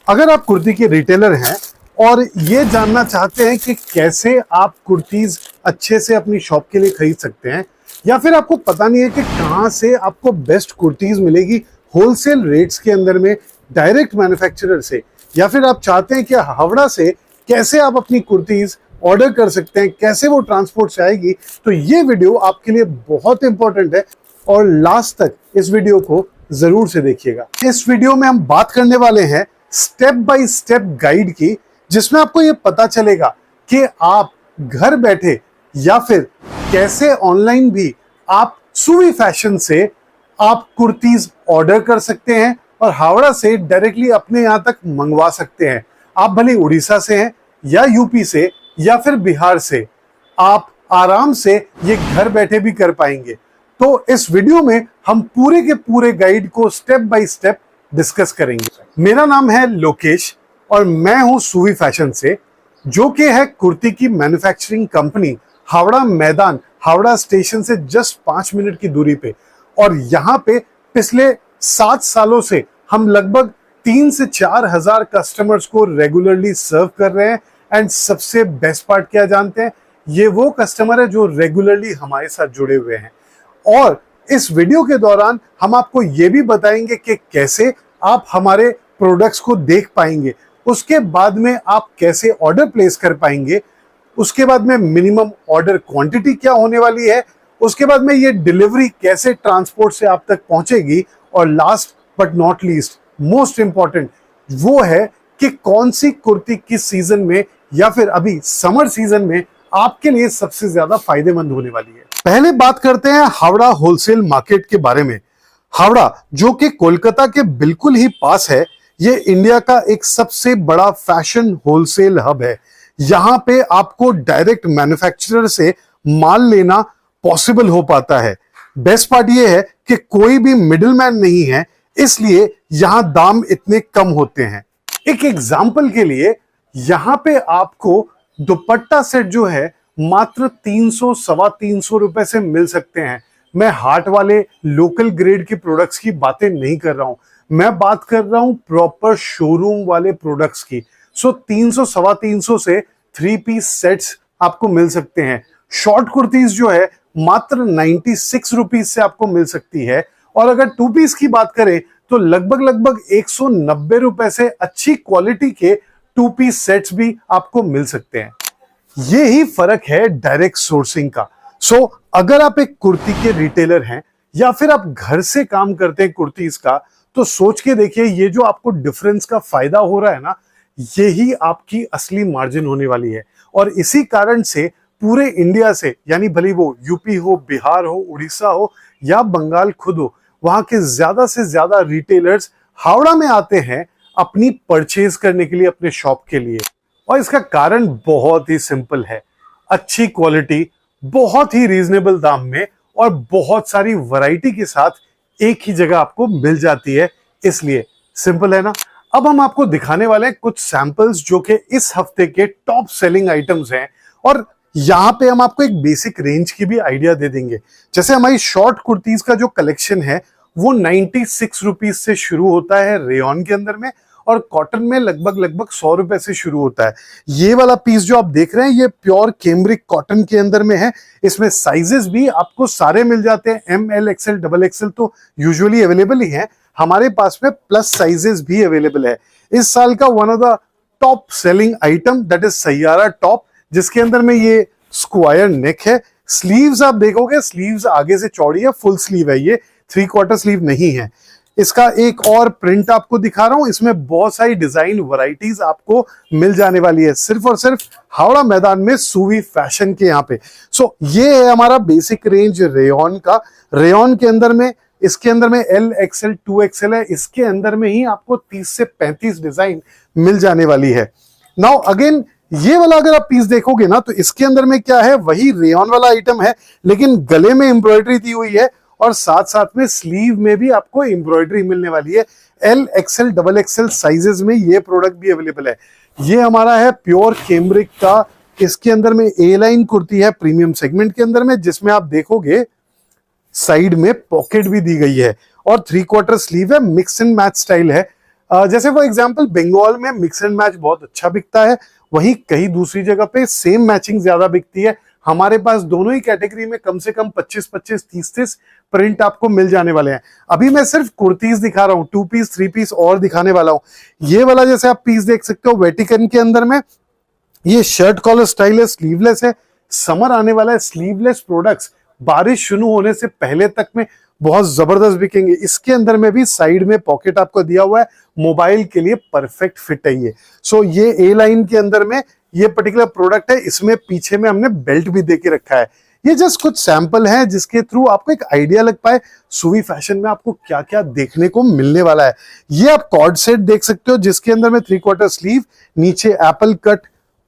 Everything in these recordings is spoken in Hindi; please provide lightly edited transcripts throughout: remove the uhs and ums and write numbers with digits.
अगर आप कुर्ती के रिटेलर हैं और ये जानना चाहते हैं कि कैसे आप कुर्तीज अच्छे से अपनी शॉप के लिए खरीद सकते हैं, या फिर आपको पता नहीं है कि कहाँ से आपको बेस्ट कुर्तीज मिलेगी होलसेल रेट्स के अंदर में डायरेक्ट मैन्युफैक्चरर से, या फिर आप चाहते हैं कि हावड़ा से कैसे आप अपनी कुर्तीज ऑर्डर कर सकते हैं, कैसे वो ट्रांसपोर्ट से आएगी, तो ये वीडियो आपके लिए बहुत इंपॉर्टेंट है और लास्ट तक इस वीडियो को जरूर से देखिएगा। इस वीडियो में हम बात करने वाले हैं स्टेप बाय स्टेप गाइड की, जिसमें आपको ये पता चलेगा कि आप घर बैठे या फिर कैसे ऑनलाइन भी आप सुवी फैशन से आप कुर्तीज ऑर्डर कर सकते हैं और हावड़ा से डायरेक्टली अपने यहां तक मंगवा सकते हैं। आप भले उड़ीसा से हैं या यूपी से या फिर बिहार से, आप आराम से ये घर बैठे भी कर पाएंगे। तो इस वीडियो में हम पूरे के पूरे गाइड को स्टेप बाय स्टेप डिस्कस करेंगे। मेरा नाम है लोकेश और मैं हूं सुवी फैशन से, जो कि है कुर्ती की मैन्युफैक्चरिंग कंपनी हावड़ा मैदान, हावड़ा स्टेशन से जस्ट 5 मिनट की दूरी पे। और यहाँ पे पिछले 7 सालों से हम लगभग 3 से 4 हजार कस्टमर्स को रेगुलरली सर्व कर रहे हैं। एंड सबसे बेस्ट पार्ट क्या जानते हैं, ये वो कस्टमर है जो रेगुलरली हमारे साथ जुड़े हुए हैं। और इस वीडियो के दौरान हम आपको ये भी बताएंगे कि कैसे आप हमारे प्रोडक्ट्स को देख पाएंगे, उसके बाद में आप कैसे ऑर्डर प्लेस कर पाएंगे, उसके बाद में मिनिमम ऑर्डर क्वांटिटी क्या होने वाली है, उसके बाद में ये डिलीवरी कैसे ट्रांसपोर्ट से आप तक पहुंचेगी, और last but not least most important वो है कि कौन सी कुर्ती किस सीजन में या फिर अभी समर सीजन में आपके लिए सबसे ज्यादा फायदेमंद होने वाली है। पहले बात करते हैं हावड़ा होलसेल मार्केट के बारे में। हावड़ा, जो कि कोलकाता के बिल्कुल ही पास है, ये इंडिया का एक सबसे बड़ा फैशन होलसेल हब है। यहां पे आपको डायरेक्ट मैन्युफैक्चरर से माल लेना पॉसिबल हो पाता है। बेस्ट पार्ट ये है कि कोई भी मिडिलमैन नहीं है, इसलिए यहां दाम इतने कम होते हैं। एक एग्जाम्पल के लिए, यहां पे आपको दुपट्टा सेट जो है मात्र 300 सवा 300 रुपए से मिल सकते हैं। मैं हार्ट वाले लोकल ग्रेड के प्रोडक्ट्स की बातें नहीं कर रहा हूं, मैं बात कर रहा हूं प्रॉपर शोरूम वाले प्रोडक्ट्स की। सो 300 सवा 300 से 3 पीस सेट्स आपको मिल सकते हैं। शॉर्ट कुर्तीज जो है मात्र 96 रुपीज से आपको मिल सकती है, और अगर 2 पीस की बात करें तो लगभग 190 रुपए से अच्छी क्वालिटी के 2 पीस सेट्स भी आपको मिल सकते हैं। ये ही फर्क है डायरेक्ट सोर्सिंग का। सो अगर आप एक कुर्ती के रिटेलर हैं या फिर आप घर से काम करते हैं कुर्तीज का, तो सोच के देखिए, ये जो आपको डिफरेंस का फायदा हो रहा है ना, यही आपकी असली मार्जिन होने वाली है। और इसी कारण से पूरे इंडिया से, यानी भले वो यूपी हो, बिहार हो, उड़ीसा हो या बंगाल खुद हो, वहां के ज्यादा से ज्यादा रिटेलर्स हावड़ा में आते हैं अपनी परचेज करने के लिए, अपने शॉप के लिए। और इसका कारण बहुत ही सिंपल है, अच्छी क्वालिटी, बहुत ही रीजनेबल दाम में और बहुत सारी वैरायटी के साथ एक ही जगह आपको मिल जाती है। इसलिए सिंपल है ना। अब हम आपको दिखाने वाले हैं कुछ सैंपल्स जो कि इस हफ्ते के टॉप सेलिंग आइटम्स हैं, और यहाँ पे हम आपको एक बेसिक रेंज की भी आइडिया दे देंगे। जैसे हमारी शॉर्ट कुर्तीज का जो कलेक्शन है वो 96 रुपीज से शुरू होता है रेयॉन के अंदर में, और कॉटन में लगभग 100 रुपए से शुरू होता है। ये वाला पीस जो आप देख रहे हैं ये प्योर कैमरिक कॉटन के अंदर में है। इसमें साइजेस भी आपको सारे मिल जाते हैं, ML XL XXL तो यूजुअली अवेलेबल ही है, हमारे पास में प्लस साइजेस भी अवेलेबल है। इस साल का one of the top selling item that is Saiyaara top, जिसके अंदर में ये स्क्वायर नेक है। स्लीव्स आप देखोगे, स्लीव्स आगे से चौड़ी है, फुल स्लीव है, ये 3/4 स्लीव नहीं है। इसका एक और प्रिंट आपको दिखा रहा हूं, इसमें बहुत सारी डिजाइन वैरायटीज आपको मिल जाने वाली है, सिर्फ और सिर्फ हावड़ा मैदान में सुवी फैशन के यहाँ पे। सो ये है हमारा बेसिक रेंज रेयॉन का। रेयॉन के अंदर में, इसके अंदर में L XL 2XL है, इसके अंदर में ही आपको 30 से 35 डिजाइन मिल जाने वाली है। नाउ अगेन ये वाला अगर आप पीस देखोगे ना, तो इसके अंदर में क्या है, वही रेयॉन वाला आइटम है, लेकिन गले में एम्ब्रॉयडरी दी हुई है और साथ साथ में स्लीव में भी आपको एम्ब्रॉयडरी मिलने वाली है। L XL XXL साइजेस में ये प्रोडक्ट भी अवेलेबल है। ये हमारा है प्योर कैमरिक का, इसके अंदर में A लाइन कुर्ती है प्रीमियम सेगमेंट के अंदर में, जिसमें आप देखोगे साइड में पॉकेट भी दी गई है और 3/4 स्लीव है, मिक्स एंड मैच स्टाइल है। जैसे फॉर एग्जांपल बंगाल में मिक्स एंड मैच बहुत अच्छा बिकता है, वहीं कहीं दूसरी जगह पे सेम मैचिंग ज्यादा बिकती है। हमारे पास दोनों ही कैटेगरी में कम से कम 25-25, 30-30 प्रिंट आपको मिल जाने वाले हैं। अभी मैं सिर्फ कुर्तीज दिखा रहा हूं, 2 पीस 3 पीस और दिखाने वाला हूं। ये वाला जैसे आप पीस देख सकते हो वेटिकन के अंदर में, ये शर्ट कॉलर स्टाइल है, स्लीवलेस है। समर आने वाला है, स्लीवलेस प्रोडक्ट्स बारिश शुरू होने से पहले तक में बहुत जबरदस्त बिकेंगे। इसके अंदर में भी साइड में पॉकेट आपको दिया हुआ है, मोबाइल के लिए परफेक्ट फिट है ये। सो ये ए लाइन के अंदर में ये पर्टिकुलर प्रोडक्ट है, इसमें पीछे में हमने बेल्ट भी देके रखा है। ये जस्ट कुछ सैंपल है जिसके थ्रू आपको एक आइडिया लग पाए सुवी फैशन में आपको क्या क्या देखने को मिलने वाला है। ये आप कॉर्ड सेट देख सकते हो जिसके अंदर में 3/4 स्लीव, नीचे एप्पल कट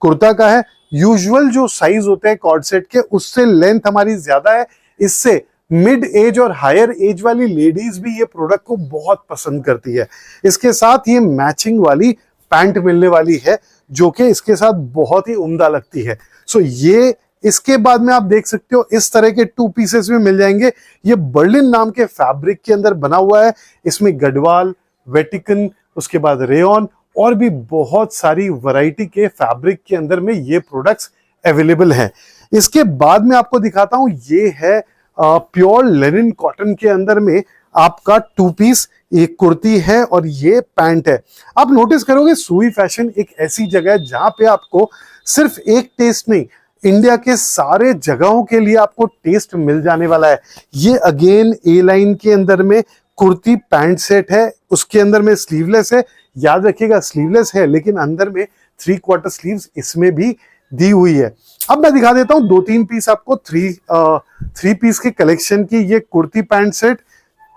कुर्ता का है। यूजुअल जो साइज होते हैं कॉर्ड सेट के उससे लेंथ हमारी ज्यादा है, इससे मिड एज और हायर एज वाली लेडीज भी ये प्रोडक्ट को बहुत पसंद करती है। इसके साथ ये मैचिंग वाली पैंट मिलने वाली है जो कि इसके साथ बहुत ही उम्दा लगती है। सो ये इसके बाद में आप देख सकते हो इस तरह के 2 पीसेस में मिल जाएंगे। ये बर्लिन नाम के फैब्रिक के अंदर बना हुआ है, इसमें गढ़वाल, वेटिकन, उसके बाद रेयन और भी बहुत सारी वैरायटी के फैब्रिक के अंदर में ये प्रोडक्ट्स अवेलेबल हैं। इसके बाद में आपको दिखाता हूं, ये है प्योर लेनिन कॉटन के अंदर में आपका 2 पीस, एक कुर्ती है और ये पैंट है। आप नोटिस करोगे सुवी फैशन एक ऐसी जगह है जहां पे आपको सिर्फ एक टेस्ट नहीं, इंडिया के सारे जगहों के लिए आपको टेस्ट मिल जाने वाला है। ये अगेन ए लाइन के अंदर में कुर्ती पैंट सेट है, उसके अंदर में स्लीवलेस है। याद रखिएगा स्लीवलेस है लेकिन अंदर में 3/4 स्लीव्स इसमें भी दी हुई है। अब मैं दिखा देता हूं 2-3 पीस आपको 3 पीस के कलेक्शन की। ये kurti pant set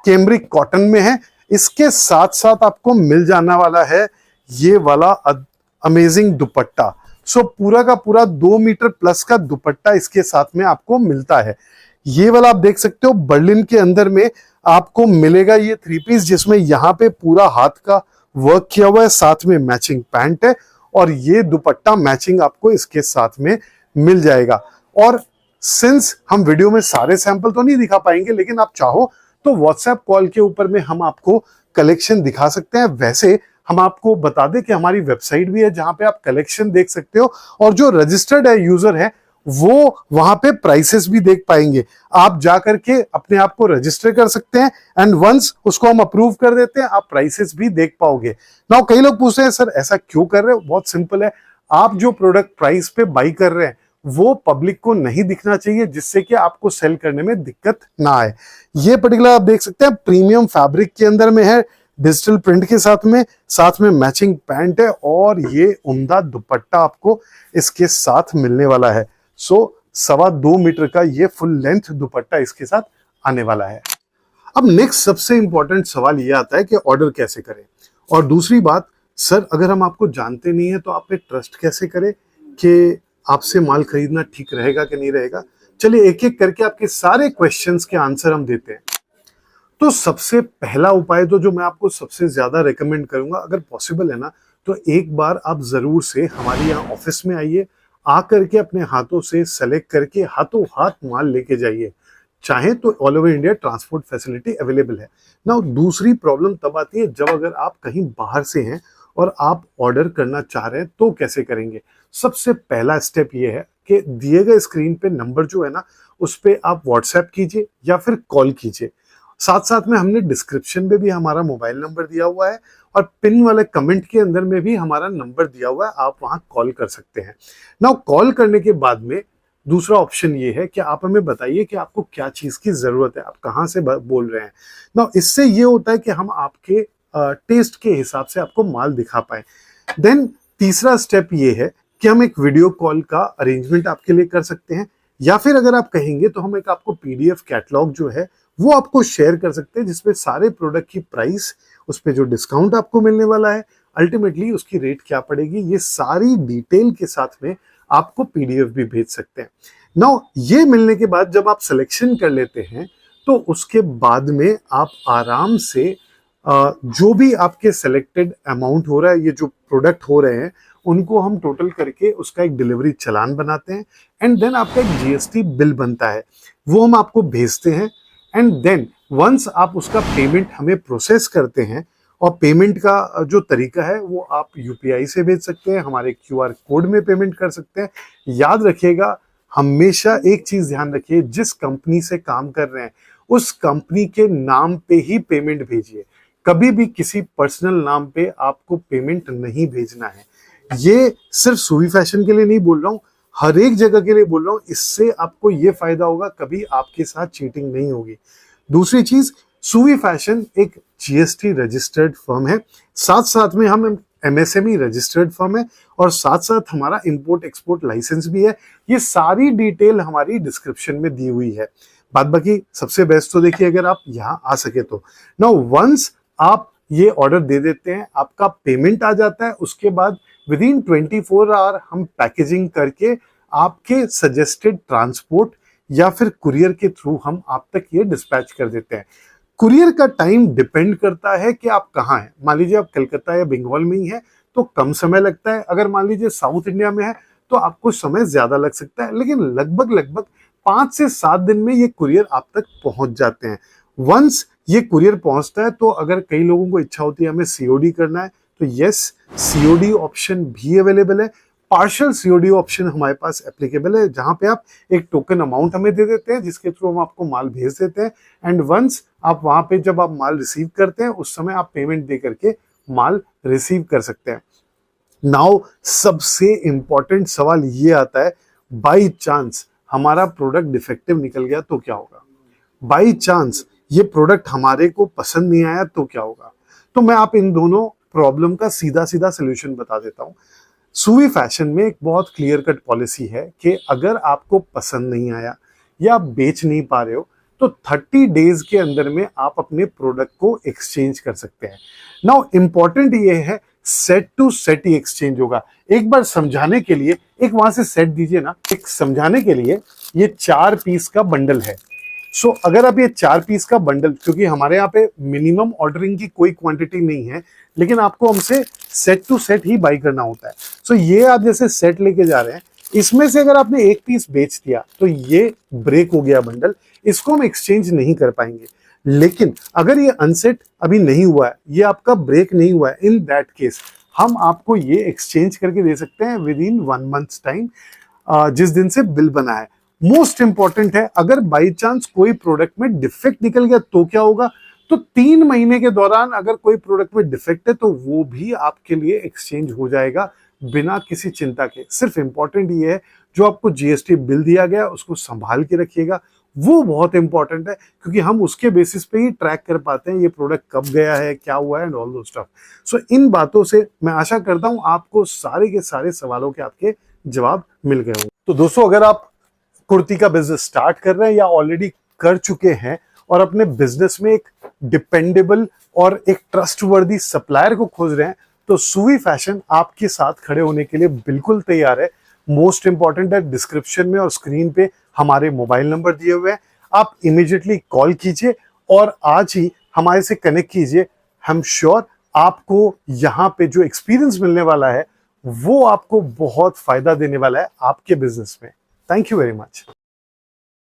cambric cotton में है, इसके साथ साथ आपको मिल जाने वाला है ये वाला अमेजिंग दुपट्टा। सो पूरा का पूरा 2 मीटर प्लस का दुपट्टा इसके साथ में आपको मिलता है। ये वाला आप देख सकते हो बर्लिन के अंदर में आपको मिलेगा ये 3 पीस जिसमें यहाँ पे पूरा हाथ का वर्क किया हुआ है, साथ में मैचिंग पैंट है और ये दुपट्टा मैचिंग आपको इसके साथ में मिल जाएगा। और सिंस हम वीडियो में सारे सैंपल तो नहीं दिखा पाएंगे, लेकिन आप चाहो तो व्हाट्सएप कॉल के ऊपर में हम आपको कलेक्शन दिखा सकते हैं। वैसे हम आपको बता दें कि हमारी वेबसाइट भी है जहां पे आप कलेक्शन देख सकते हो और जो रजिस्टर्ड है यूजर है वो वहां पे प्राइसेस भी देख पाएंगे। आप जा करके अपने आप को रजिस्टर कर सकते हैं एंड वंस उसको हम अप्रूव कर देते हैं, आप प्राइसेस भी देख पाओगे। नाउ कई लोग पूछते हैं सर ऐसा क्यों कर रहे हो? बहुत सिंपल है, आप जो प्रोडक्ट प्राइस पे बाई कर रहे हैं वो पब्लिक को नहीं दिखना चाहिए जिससे कि आपको सेल करने में दिक्कत ना आए। ये पर्टिकुलर आप देख सकते हैं प्रीमियम फैब्रिक के अंदर में है, डिजिटल प्रिंट के साथ में मैचिंग पैंट है और ये उम्दा दुपट्टा आपको इसके साथ मिलने वाला है। सो 2.25 मीटर का ये फुल लेंथ दुपट्टा इसके साथ आने वाला है। अब नेक्स्ट सबसे इंपॉर्टेंट सवाल ये आता है कि ऑर्डर कैसे करें, और दूसरी बात सर अगर हम आपको जानते नहीं है तो आप पे ट्रस्ट कैसे करें कि आपसे माल खरीदना ठीक रहेगा कि नहीं रहेगा। चलिए एक एक करके आपके सारे क्वेश्चंस के आंसर हम देते हैं। तो सबसे पहला उपाय तो जो मैं आपको सबसे ज्यादा रेकमेंड करूंगा, अगर पॉसिबल है ना, तो एक बार आप जरूर से हमारे यहाँ ऑफिस में आइए, आकर के अपने हाथों से सेलेक्ट करके हाथों हाथ माल लेके जाइए। चाहे तो all over India transport facility available है ना। दूसरी प्रॉब्लम तब आती है जब अगर आप कहीं बाहर से हैं और आप ऑर्डर करना चाह रहे हैं तो कैसे करेंगे। सबसे पहला स्टेप ये है कि दिए गए स्क्रीन पे नंबर जो है ना उस पे आप व्हाट्सएप कीजिए या फिर कॉल कीजिए। साथ साथ में हमने डिस्क्रिप्शन में भी हमारा मोबाइल नंबर दिया हुआ है और पिन वाले कमेंट के अंदर में भी हमारा नंबर दिया हुआ है, आप वहां कॉल कर सकते हैं। नाउ कॉल करने के बाद में दूसरा ऑप्शन ये है कि आप हमें बताइए कि आपको क्या चीज की जरूरत है, आप कहाँ से बोल रहे हैं। नाउ इससे ये होता है कि हम आपके टेस्ट के हिसाब से आपको माल दिखा पाए। देन तीसरा स्टेप ये है कि हम एक वीडियो कॉल का अरेंजमेंट आपके लिए कर सकते हैं, या फिर अगर आप कहेंगे तो हम एक आपको पीडीएफ कैटलॉग जो है वो आपको शेयर कर सकते हैं जिसपे सारे प्रोडक्ट की प्राइस, उस पे जो डिस्काउंट आपको मिलने वाला है, अल्टीमेटली उसकी रेट क्या पड़ेगी, ये सारी डिटेल के साथ में आपको पीडीएफ भी भेज सकते हैं। नाउ ये मिलने के बाद जब आप सिलेक्शन कर लेते हैं तो उसके बाद में आप आराम से जो भी आपके सिलेक्टेड अमाउंट हो रहा है, ये जो प्रोडक्ट हो रहे हैं उनको हम टोटल करके उसका एक डिलीवरी चालान बनाते हैं एंड देन आपका एक जीएसटी बिल बनता है, वो हम आपको भेजते हैं। एंड देन वंस आप उसका पेमेंट हमें प्रोसेस करते हैं और पेमेंट का जो तरीका है वो आप यूपीआई से भेज सकते हैं, हमारे क्यूआर कोड में पेमेंट कर सकते हैं। याद रखिएगा, हमेशा एक चीज ध्यान रखिए, जिस कंपनी से काम कर रहे हैं उस कंपनी के नाम पे ही पेमेंट भेजिए। कभी भी किसी पर्सनल नाम पे आपको पेमेंट नहीं भेजना है। ये सिर्फ सुवी फैशन के लिए नहीं बोल रहा हूँ, हर एक जगह के लिए बोल रहा हूँ। इससे आपको ये फायदा होगा, कभी आपके साथ चीटिंग नहीं होगी। दूसरी चीज, सुवी फैशन एक जीएसटी रजिस्टर्ड फर्म है, साथ साथ में हम एमएसएमई रजिस्टर्ड फर्म है, और साथ साथ हमारा इंपोर्ट एक्सपोर्ट लाइसेंस भी है। ये सारी डिटेल हमारी डिस्क्रिप्शन में दी हुई है। बाद बाकी सबसे बेस्ट तो देखिए, अगर आप यहाँ आ सके तो नाउ वंस आप ये ऑर्डर दे देते हैं, आपका पेमेंट आ जाता है, उसके बाद विद इन 24 आवर हम पैकेजिंग करके आपके सजेस्टेड ट्रांसपोर्ट या फिर कुरियर के थ्रू हम आप तक ये डिस्पैच कर देते हैं। कुरियर का टाइम डिपेंड करता है कि आप कहाँ हैं। मान लीजिए आप कलकत्ता या बंगाल में ही है तो कम समय लगता है, अगर मान लीजिए साउथ इंडिया में है तो आपको समय ज्यादा लग सकता है, लेकिन लगभग 5 से 7 दिन में ये कुरियर आप तक पहुंच जाते हैं। वंस ये कुरियर पहुंचता है तो अगर कई लोगों को इच्छा होती है हमें सीओडी करना है तो यस, सीओडी ऑप्शन भी अवेलेबल है। पार्शियल सीओडी ऑप्शन हमारे पास एप्लीकेबल है, जहां पे आप एक टोकन अमाउंट हमें दे देते हैं जिसके थ्रू हम आपको माल भेज देते हैं, एंड वंस आप वहां पे जब आप माल रिसीव करते हैं उस समय आप पेमेंट दे करके माल रिसीव कर सकते हैं। नाउ सबसे इंपॉर्टेंट सवाल ये आता है, बाई चांस हमारा प्रोडक्ट डिफेक्टिव निकल गया तो क्या होगा? बाई चांस ये प्रोडक्ट हमारे को पसंद नहीं आया तो क्या होगा? तो मैं आप इन दोनों प्रॉब्लम का सीधा सीधा सोल्यूशन बता देता हूं। सुवी फैशन में एक बहुत क्लियर कट पॉलिसी है कि अगर आपको पसंद नहीं आया या आप बेच नहीं पा रहे हो तो 30 डेज के अंदर में आप अपने प्रोडक्ट को एक्सचेंज कर सकते हैं। नाउ इंपॉर्टेंट ये है, सेट टू सेट ही एक्सचेंज होगा। एक बार समझाने के लिए, एक वहां से सेट दीजिए ना, एक समझाने के लिए ये 4 पीस का बंडल है। सो अगर आप ये 4 पीस का बंडल, क्योंकि हमारे यहाँ पे मिनिमम ऑर्डरिंग की कोई क्वांटिटी नहीं है, लेकिन आपको हमसे सेट टू सेट ही बाई करना होता है। सो ये आप जैसे सेट लेके जा रहे हैं, इसमें से अगर आपने एक पीस बेच दिया तो ये ब्रेक हो गया बंडल, इसको हम एक्सचेंज नहीं कर पाएंगे। लेकिन अगर ये अनसेट अभी नहीं हुआ है, ये आपका ब्रेक नहीं हुआ है, इन दैट केस हम आपको ये एक्सचेंज करके दे सकते हैं विद इन 1 मंथ टाइम, जिस दिन से बिल बना है। मोस्ट इंपॉर्टेंट है, अगर बाई चांस कोई प्रोडक्ट में डिफेक्ट निकल गया तो क्या होगा? तो 3 महीने के दौरान अगर कोई प्रोडक्ट में डिफेक्ट है तो वो भी आपके लिए एक्सचेंज हो जाएगा बिना किसी चिंता के। सिर्फ इंपॉर्टेंट ये है, जो आपको जीएसटी बिल दिया गया उसको संभाल के रखिएगा, वो बहुत इंपॉर्टेंट है, क्योंकि हम उसके बेसिस पे ही ट्रैक कर पाते हैं ये प्रोडक्ट कब गया है, क्या हुआ है, एंड ऑल दो स्टफ। सो इन बातों से मैं आशा करता हूं आपको सारे के सारे सवालों के आपके जवाब मिल गए होंगे। तो दोस्तों, अगर आप कुर्ती का बिजनेस स्टार्ट कर रहे हैं या ऑलरेडी कर चुके हैं और अपने बिजनेस में एक डिपेंडेबल और एक ट्रस्टवर्दी सप्लायर को खोज रहे हैं, तो सुवी फैशन आपके साथ खड़े होने के लिए बिल्कुल तैयार है। मोस्ट इंपॉर्टेंट है, डिस्क्रिप्शन में और स्क्रीन पे हमारे मोबाइल नंबर दिए हुए हैं, आप इमीडिएटली कॉल कीजिए और आज ही हमारे से कनेक्ट कीजिए। हम श्योर आपको यहाँ पे जो एक्सपीरियंस मिलने वाला है वो आपको बहुत फायदा देने वाला है आपके बिजनेस में। Thank you very much.